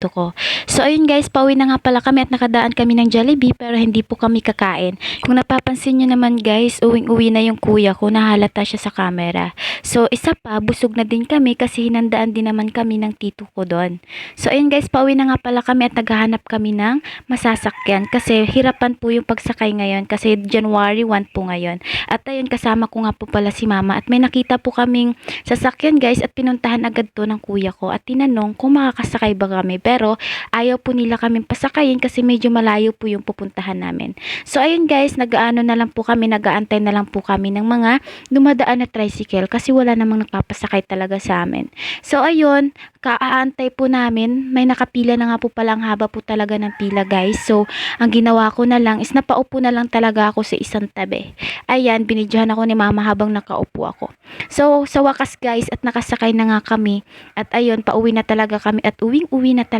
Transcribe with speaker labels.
Speaker 1: ko. So ayun guys, pauwi na nga pala kami at nakadaan kami ng Jollibee pero hindi po kami kakain. Kung napapansin nyo naman guys, uwing-uwi na yung kuya ko, nahalata siya sa camera. So isa pa, busog na din kami kasi hinandaan din naman kami ng tito ko doon. So ayun guys, pauwi na nga pala kami at naghahanap kami ng masasakyan kasi hirapan po yung pagsakay ngayon kasi January 1 po ngayon. At ayun, kasama ko nga po pala si mama at may nakita po kaming sasakyan guys at pinuntahan agad to ng kuya ko at tinanong kung makakasakay ba kami pero ayaw po nila kaming pasakayin kasi medyo malayo po yung pupuntahan namin. So ayun guys, nag-aano na lang po kami, nag-aantay na lang po kami ng mga dumadaan na tricycle kasi wala namang nagpapasakay talaga sa amin. So ayun, kaaantay po namin, may nakapila na nga po pala, ang haba po talaga ng pila guys. So ang ginawa ko na lang is napaupo na lang talaga ako sa isang tabi. Ayan, binidyohan ako ni mama habang nakaupo ako. So sa wakas guys at nakasakay na nga kami at ayun, pauwi na talaga kami at uwing-uwi na talaga